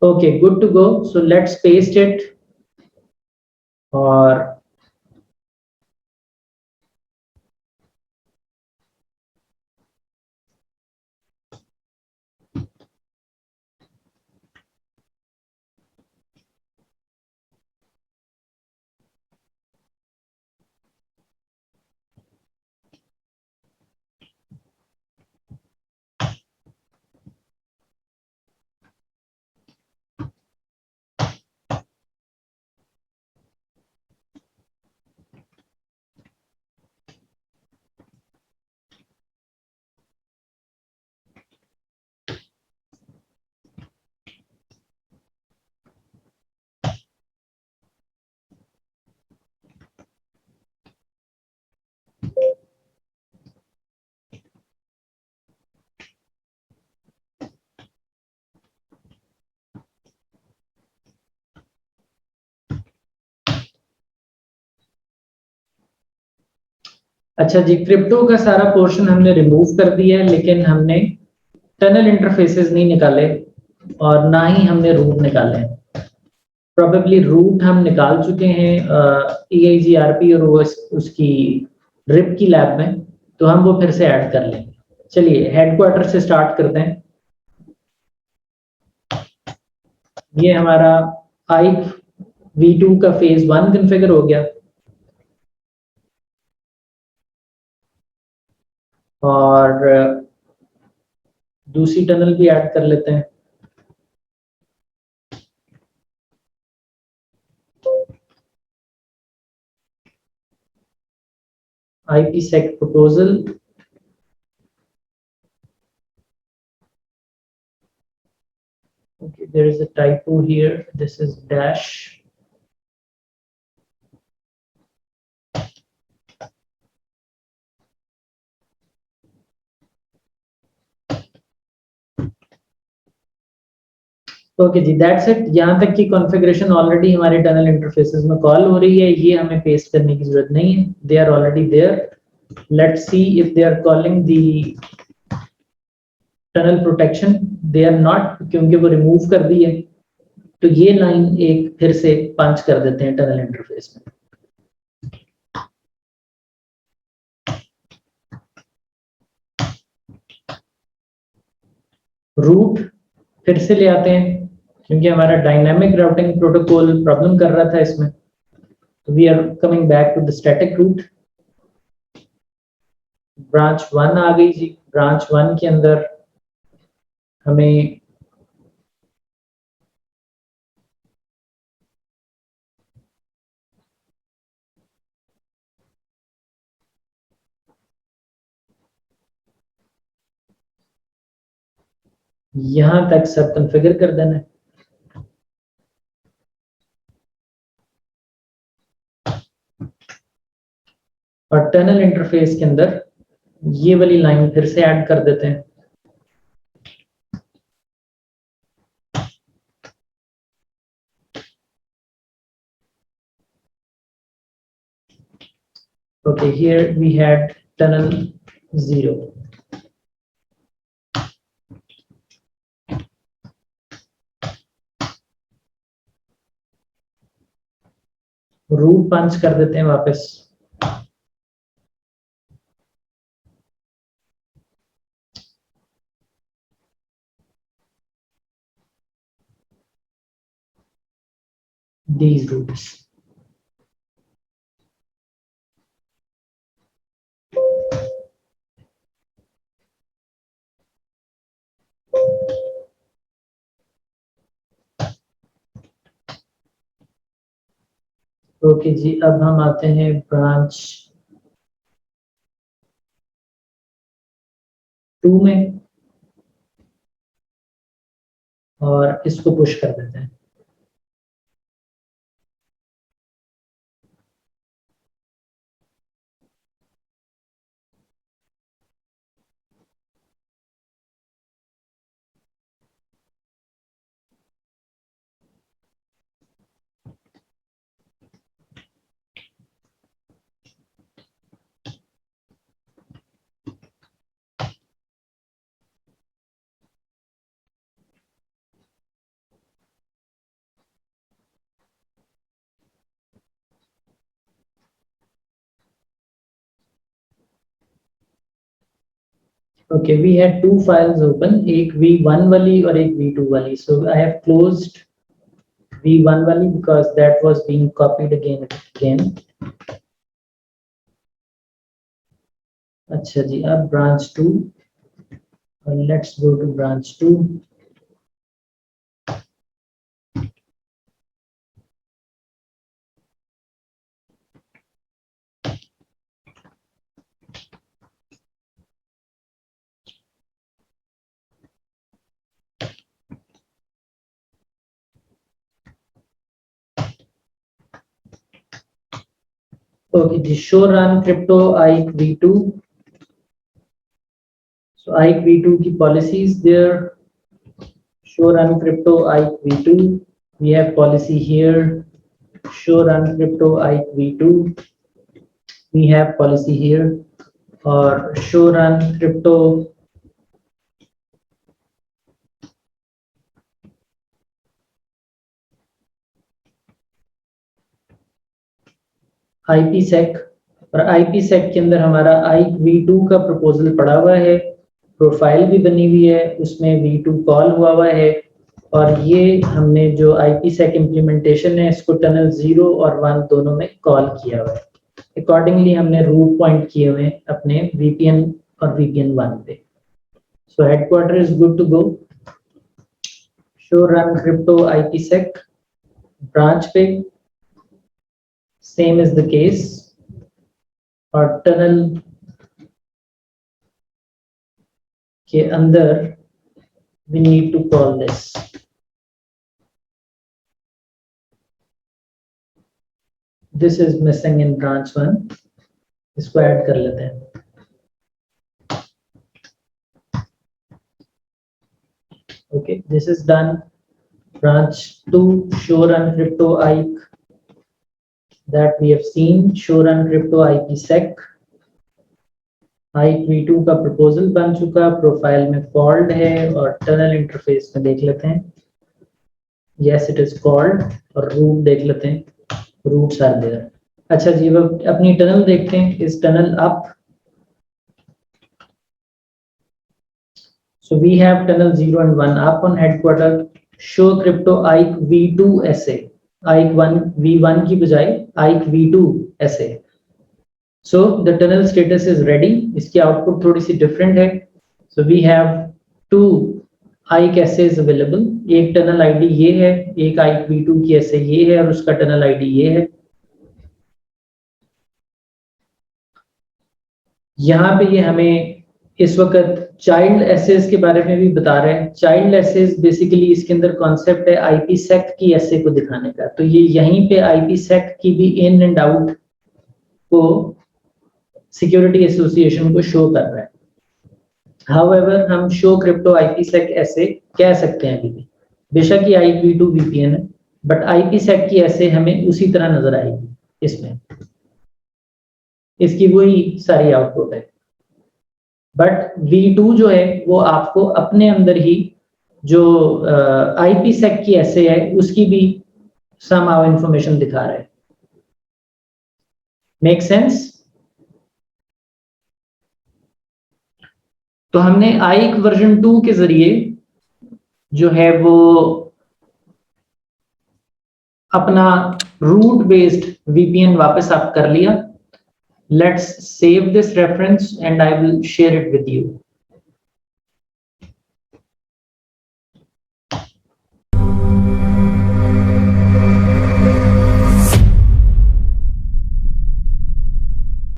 Okay, good to go. So let's paste it. Or अच्छा जी, crypto का सारा portion हमने रिमूव कर दिया है, लेकिन हमने टनल इंटरफेसेस नहीं निकाले और ना ही हमने रूट निकाले हैं। प्रोबेबली रूट हम निकाल चुके हैं EIGRP और उसकी ड्रिप की लैब में, तो हम वो फिर से ऐड कर लेंगे। चलिए हेडक्वार्टर से स्टार्ट करते हैं। ये हमारा V2 का फेज 1 कॉन्फ़िगर हो गया और दूसरी टनल भी ऐड कर लेते हैं। IPsec proposal, okay, there is a typo here, this is dash. Okay जी, दैट्स इट। यहाँ तक की कॉन्फ़िगरेशन ऑलरेडी हमारे टनल इंटरफेसेस में कॉल हो रही है, ये हमें पेस्ट करने की जरूरत नहीं है, they are already there. Let's see if they are calling the tunnel protection. They are not, क्योंकि वो रिमूव कर दी है। तो ये लाइन एक फिर से पंच कर देते हैं टनल इंटरफेस में। रूट फिर से ले आते हैं, क्योंकि हमारा डायनामिक राउटिंग प्रोटोकॉल प्रॉब्लम कर रहा था इसमें। तो we are coming back to the static route. Branch 1 आ गई जी। ब्रांच 1 के अंदर हमें यहां तक सब कॉन्फ़िगर कर देना है। और टनल इंटरफेस के अंदर ये वाली लाइन फिर से ऐड कर देते हैं। Okay, here we had tunnel 0. Root पंच कर देते हैं वापस। These routes. ओके जी, अब हम आते हैं ब्रांच 2 में और इसको पुश कर देते हैं। Okay, we had two files open, एक v1 वाली और एक v2 वाली. So I have closed v1 वाली because that was being copied again and again. अच्छा जी, अब branch 2. Let's go to branch 2. Okay, the show run crypto IK v2. So IK v2 की policies there. Show run crypto IK v2. We have policy here. Show run crypto IK v2. We have policy here. Or show run crypto IPsec. और IPsec के अंदर हमारा IK v2 का proposal पड़ा हुआ है, profile भी बनी हुई है, उसमें v2 कॉल हुआ है. और ये हमने जो IPsec इम्प्लीमेंटेशन है इसको टनल 0 और 1 दोनों में कॉल किया हुआ है. अकॉर्डिंगली हमने रूट पॉइंट किए हुए हैं अपने VPN और VPN 1 पे. So headquarter is good to go. Show run crypto IPsec branch पे सेम इज द केस. और टनल के अंदर we need to call this. This is missing in branch 1. इसको ऐड कर लेते हैं. Okay, this is done. Branch 2 show run crypto IK that we have seen. Show run crypto IPsec. IK v2 का proposal बन चुका, profile में called है. और टनल इंटरफेस में देख लेते हैं. Yes, it is called. और रूट देख लेते हैं. Routes are there. अच्छा जी, अब अपनी टनल देखते हैं. इस tunnel up. So we have tunnel 0 and 1 up on headquarter. Show crypto IK v2 SA. IK 1 v1 की बजाय IK v2 SA. So the tunnel status is ready. इसकी आउटपुट थोड़ी सी डिफरेंट है. So we have two IK SAs available. एक tunnel ID ये है, एक IK v2 की SA ये है और उसका टनल आईडी ये है. यहाँ पे ये हमें इस वक्त चाइल्ड एसेस के बारे में भी बता रहे हैं. चाइल्ड एसेस बेसिकली इसके अंदर कॉन्सेप्ट है IPsec की एसे को दिखाने का. तो ये यहीं पे IPsec की भी इन एंड आउट को सिक्योरिटी एसोसिएशन को शो कर रहा है. हाउएवर हम शो क्रिप्टो IPsec ऐसे कह सकते हैं. अभी भी बेशक ये IK v2 VPN है, बट IPsec की ऐसे हमें उसी तरह नजर आएगी. इसमें इसकी वही सारी आउटपुट है. बट v2 जो है वो आपको अपने अंदर ही जो IPsec की ऐसे है उसकी भी somehow इंफॉर्मेशन दिखा रहा है. Make sense. तो हमने IK वर्जन 2 के जरिए जो है वो अपना रूट बेस्ड VPN वापस आप कर लिया. Let's save this reference and I will share it with you.